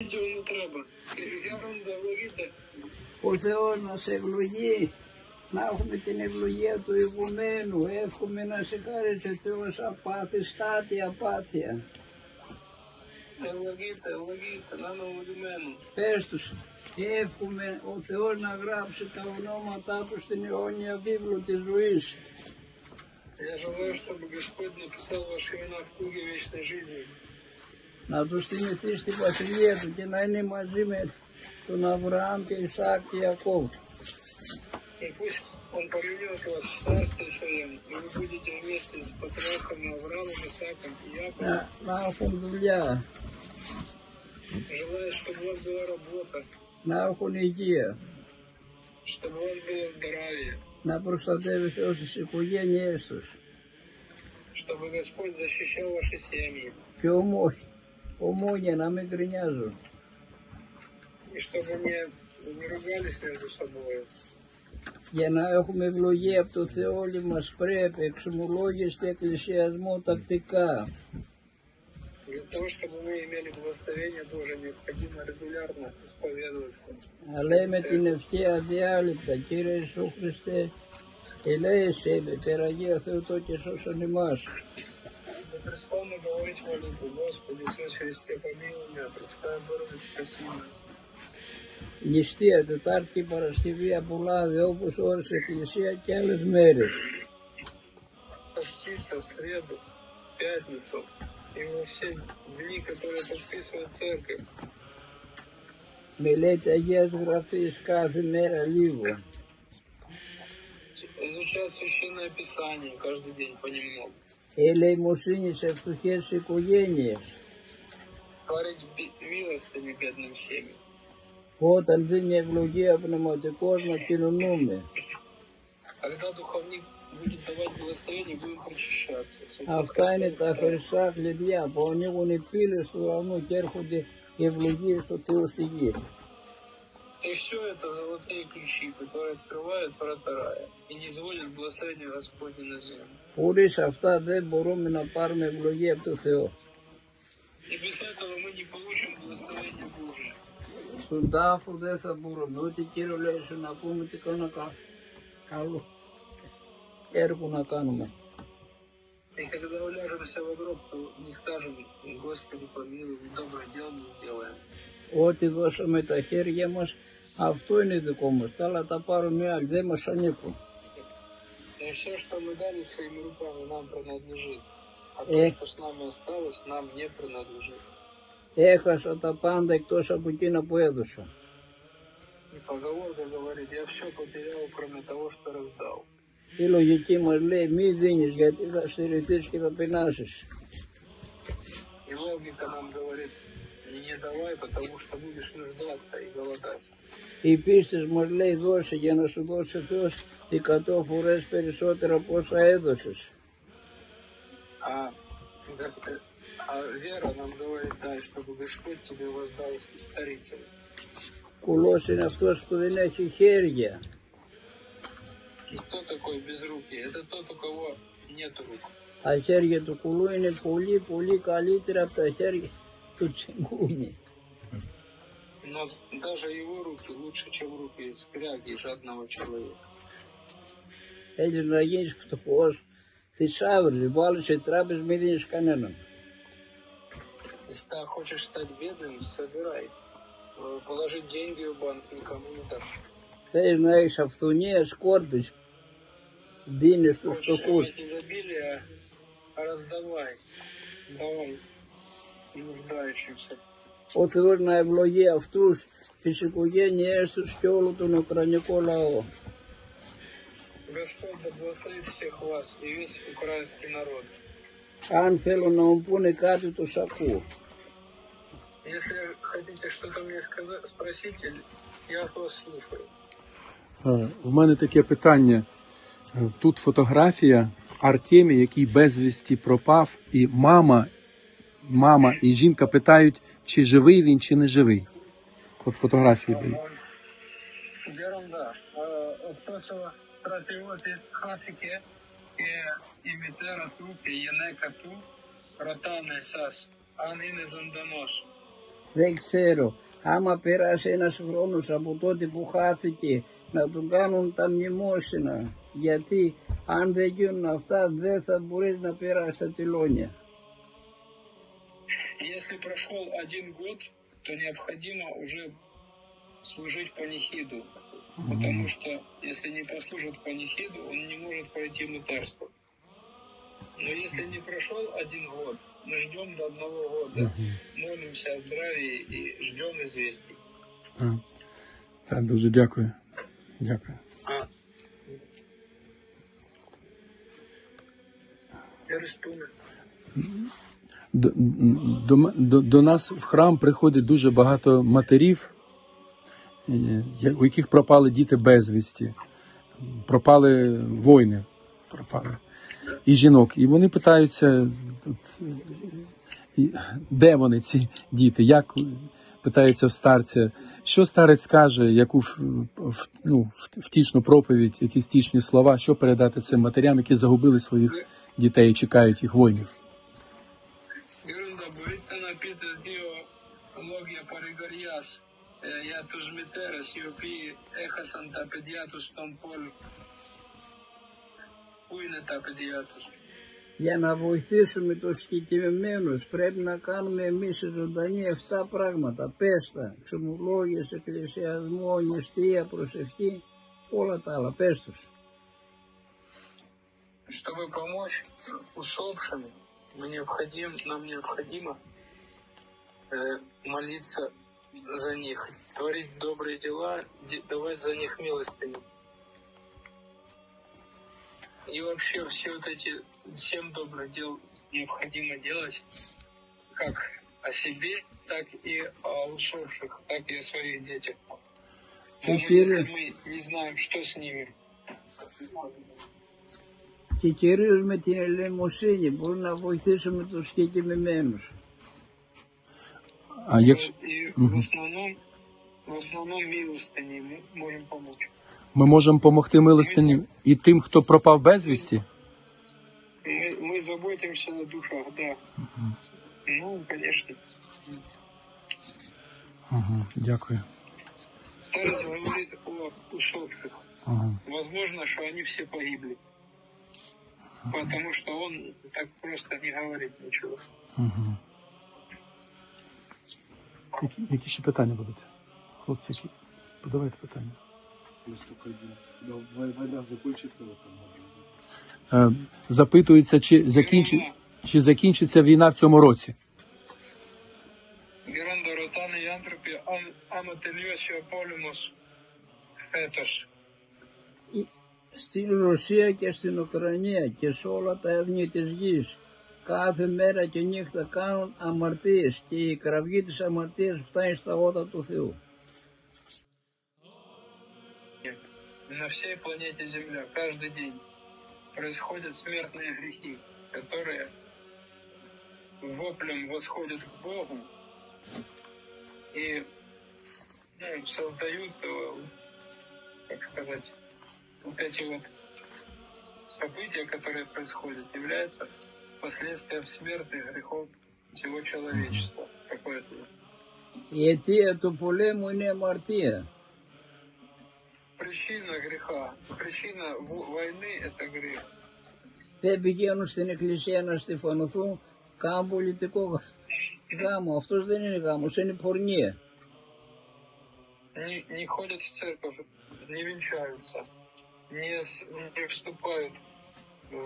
Не треба. Ерунда, логіте. Ο Θεός να σε ευλογεί, να έχουμε την ευλογία του ηγουμένου. Εύχομαι να σε χάρισε Θεός απαθιστάτη απάθεια. Ευλογείτε, να είναι ευλογημένο. Πες τους, εύχομαι ο Θεός να γράψει τα ονόματά του στην αιώνια βίβλο της ζωής. Я желаю, чтобы Господь написал ваши имена в книге вечной жизни. Να τους θυμηθεί στη βασιλεία του και να είναι μαζί με τον Αβραάμ και Ισαάκ και Ιακώβ. И пусть Он приведет вас в Царствие Своем, и вы будете вместе с патриархами Авраамом, Исааком и Яковом. Να έχουν δουλειά, Желаю, чтобы у вас была работа, να έχουν υγεία, чтобы у вас было здоровье, να προστατεύει Θεός τις οικογένειές τους. чтобы Господь защищал ваши семьи, Και ομόνια να μην γκρινιάζουν. и чтобы не ругались между собой. Για να έχουμε ευλογία από το Θεό όλοι μας πρέπει εξομολόγηση και εκκλησιασμό τακτικά. Для того, чтобы мы имели благословение Божие, необходимо регулярно исповедоваться. Να λέμε την ευχή αδιάλειπτα, Κύριε Ιησού Χριστέ, ελέησέ με, Περαγία Θεοτό και σώσον ημάς. Непрестанно говорить молитву: Господи, Иисус Христе, помилуй меня, Пресвятая Богородица, спаси нас. Νηστεία, Τετάρτη, Παρασκευή, Απολάδε, όπως όρισε η Εκκλησία και άλλες μέρες. Поститься в среду, в пятницу и во все дни, которые подписывает Церковь. Μελέτη Αγίας Γραφής κάθε μέρα λίγο. Изучать Священное Писание каждый день понемногу. Ελεημοσύνη σε φτωχές οικογένειες. Творить милостыню бедным семьям. Όταν δίνει ευλογία πνευματικός να κοινωνούμε. Когда духовник будет давать благословение, будем причащаться. Αυτά είναι τα χρυσά κλειδιά που ανοίγουν οι πύλες του ουρανού και έρχονται οι ευλογίες του Θεού στη γη. И все это золотые ключи, которые открывают врата рая и не изволят благословения Господня на землю. Χωρίς αυτά δεν μπορούμε να πάρουμε ευλογία από το Θεό. И без этого мы не получим благословение Божие. Στον τάφο δεν θα μπορούμε ούτε κυριολέξου να πούμε τι καλό έργο να κάνουμε. И когда уляжемся в гроб, то не скажем: Господи, помилуй, доброе дело не сделаем. Ό,τι δώσαμε τα χέρια μας, αυτό είναι δικό μας. Τα άλλα τα πάρουμε άλλοι, δεν μας ανήκουν. И все, что мы дали своими руками, нам принадлежит. А то, что с нами осталось, нам не принадлежит. Έχασα τα πάντα εκτός από εκείνα που έδωσα. И поговорка говорит: я все потерял, кроме того, что раздал. Η λογική μας λέει μη δίνεις γιατί θα στηριχθείς και θα πεινάσεις. И логика нам говорит: не давай, потому что будешь нуждаться и голодать. Η πίστη μας λέει δώσε για να σου δώσει ο Θεός 100 φορές περισσότερα από όσα έδωσες. А вера нам говорит: дай, чтобы Господь тебе воздал старицей. Κουλός είναι αυτός που δεν έχει χέρια. И кто такой безрукий? Это тот, у кого нет рук. Τα χέρια του κουλού είναι πολύ πολύ καλύτερα από τα χέρια του τσιγκούνι. Но даже его руки лучше, чем руки скряги и жадного человека. Θέλεις να γίνεις φτωχός, θησαύρεις, βάλεις σε τράπεζες, μη δίνεις κανέναν. Если ты хочешь стать бедным, собирай. Положи деньги в банк, никому не дашь. Θέλεις να έχεις αυθονία, σκόρπις, δίνεις στους φτωχούς. Хочешь иметь изобилие, раздавай. Давай нуждающимся. Ο Θεός να ευλογεί αυτούς, τις οικογένειές τους και όλο τον ουκρανικό λαό. Господь да благословит всех вас и весь украинский народ. Αν θέλω να μου πούνε κάτι, τους ακούω. Если хотите что-то мне сказать, спросите, я вас слушаю. У мене таке питання. Тут фотографія Артемія, який безвісті пропав, і мама і жінка питають, чи живий він, чи не живий. От фотографії дають. Ерунда. Хто стратегот із Хафіки, і Мітера тут, і Єнека тут, ротане сас, а нині зондонош. Δεν ξέρω. Άμα περάσει ένας χρόνος από τότε που χάθηκε, να του κάνουν τα μνημόσυνα. Γιατί αν δεν γίνουν αυτά, δεν θα μπορείς να περάσει τα τελώνια. Если прошел 1 год, то необходимо уже служить панихиду. Потому что если не послужит панихиду, он не может пройти мытарство. Но если не прошел 1 год, мы ждем до 1 года, молимся о здравии и ждем известий. Так, дуже дякую. Дякую. До нас в храм приходить дуже багато матерів, у яких пропали діти безвісті, пропали воїни, і жінок. І вони питаються, де вони, ці діти, як, питаються в старця, що старець скаже, яку втішну проповідь, якісь втішні слова, що передати цим матерям, які загубили своїх дітей і чекають їх воїнів. Για τους μητέρες οι οποίοι έχασαν τα παιδιά τους στον πόλο. Πού είναι τα παιδιά τους? Για να βοηθήσουμε τους συγκεκριμένους πρέπει να κάνουμε εμείς οι ζωντανοί 7 πράγματα. Πες τα, ξεμολόγηση, εκκλησιασμό, νηστεία, προσευχή, όλα τα άλλα. Πες τους. Чтобы помочь усопшим, нам необходимо молиться за них, творить добрые дела, давать за них милостыню. И вообще все вот эти 7 добрых дел необходимо делать как о себе, так и о усопших, так и о своих детях. Даже если мы не знаем, что с ними. Και κυρίως με την ελεημοσύνη μπορούμε να βοηθήσουμε τους συγκεκριμένους. И в основном милостыней мы можем помочь. Ми можемо допомогти милостиню і тим, хто пропав безвісті? Мы заботимся о душах, да. Ну, конечно. Дякую. Старец говорит о усопших. Возможно, что они все погибли. Потому что он так просто не говорит ничего. Які ще питання будуть? Хлопці, подавайте питання. Війна закінчиться? Запитується, чи закінчиться війна в цьому році. Γέροντα ρωτάνε οι άνθρωποι άμα τελειώσει ο πόλεμος φέτος. Στην Ρωσία και στην Ουκρανία και σε όλα τα έθνη της γης κάθε μέρα και νύχτα κάνουν αμαρτίες και η κραυγή της αμαρτίας φτάνει στα ότα του Θεού. На всей планете Земля каждый день происходят смертные грехи, которые воплем восходят к Богу и создают, как сказать, вот эти вот события, которые происходят, являются последствием смертных грехов всего человечества. Какое-то. Η αιτία του πολέμου είναι αμαρτία. Причина греха, причина войны – это грех. Δεν πηγαίνουν στην εκκλησία να στεφανωθούν, κάνουν πολιτικό γάμο. Αυτός δεν είναι γάμος, είναι πορνεία. Не ходят в церковь, не венчаются, не вступают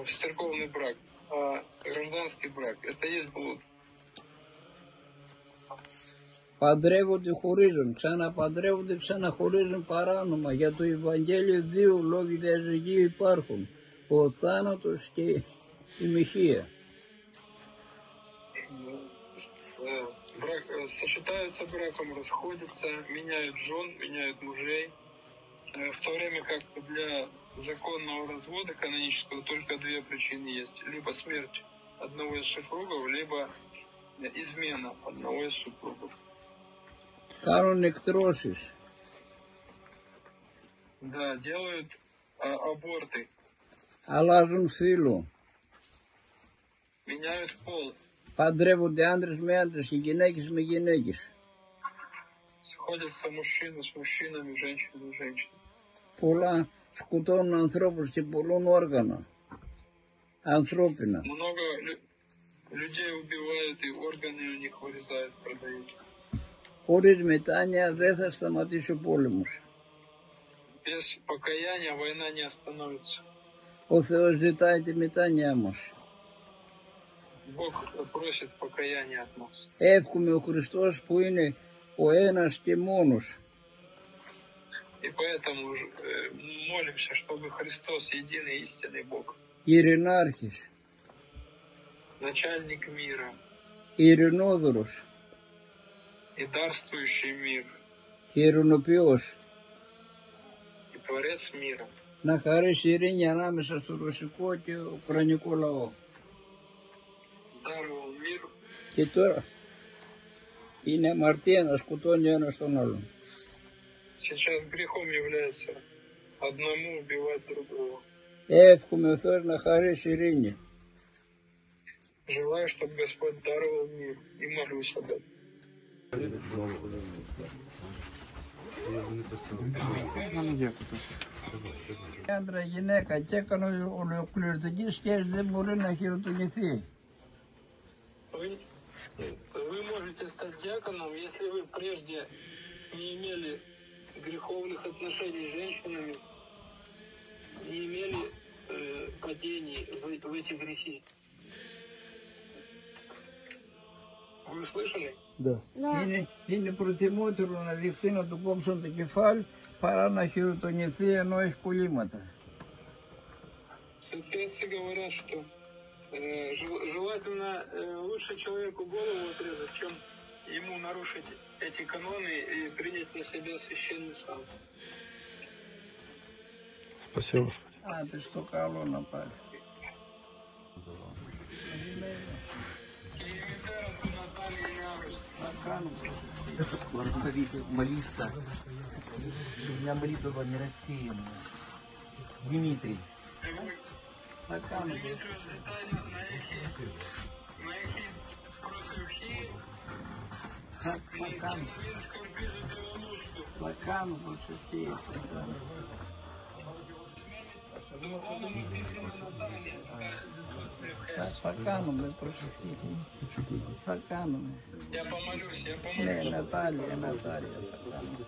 в церковный брак, а гражданский брак – это есть блуд. Παντρεύονται, χωρίζουν, ξαναπαντρεύονται, ξαναχωρίζουν παράνομα. Για το Ευαγγέλιο 2 λόγοι διαζυγίου υπάρχουν. Ο θάνατος και η μοιχεία. Сочетаются браком, расходятся, меняют жен, меняют мужей. В то время как для законного развода канонического только 2 причины есть. Либо смерть одного из супругов, либо измена одного из супругов. Κάνουν εκτρώσεις. Да, делают аборты. Αλλάζουν φύλο. Меняют пол. Παντρεύονται άντρες με άντρες και γυναίκες με γυναίκες. Сходятся мужчины с мужчинами, женщины с женщинами. Πολλά σκοτώνουν ανθρώπους και πολλούν όργανα. Ανθρώπινα. Много людей убивают, и органы у них вырезают, продают. Χωρίς μετάνοια δεν θα σταματήσει ο πόλεμος. Без покаяния война не остановится. Ο Θεός ζητάει τη μετάνοια μας. Бог просит покаяния от нас. Εύχομαι ο Χριστός που είναι ο ένας και μόνος И поэтому молимся, чтобы Христос, единый истинный Бог, ειρηνάρχης, начальник мира ειρηνόδωρος, и дарствующий мир, ειρηνοποιός, и Творец мира, να χαρίσει ειρήνη ανάμεσα στο ρωσικό και ουκρανικό λαό. даровал мир, Και τώρα είναι αμαρτία να σκοτώνει ένας τον άλλον. сейчас грехом является одному убивать другого. Εύχομαι ο Θεός να χαρίσει ειρήνη. Желаю, чтобы Господь даровал мир, и молюсь об этом. Άντρα, γυναίκα και έκανε ολοκληρωτική σκέψη δεν μπορεί να χειροτονηθεί. Вы можете стать диаконом, если вы прежде не имели греховных отношений с женщинами, не имели падений в эти грехи. Вы услышали? Да. Είναι προτιμότερο να δειχθεί να του κόψουν το κεφάλι παρά να χειροτονηθεί ενώ έχει κολλήματα. Святые отцы говорят, что желательно лучше человеку голову отрезать, чем ему нарушить эти каноны и принять на себя священный сан. Спасибо, Господи. Α, ти στο καλό να πας. Να κάνω. Благословите молиться, чтобы у меня молитва была не рассеяна. Дмитрий. Να κάνω. Να κάνω. Να κάνω προσευχή. Θα κάνουμε προσευχή. Θα κάνουμε. Я помолюсь, я Ναι, помолюсь. Νατάλια, θα κάνουμε.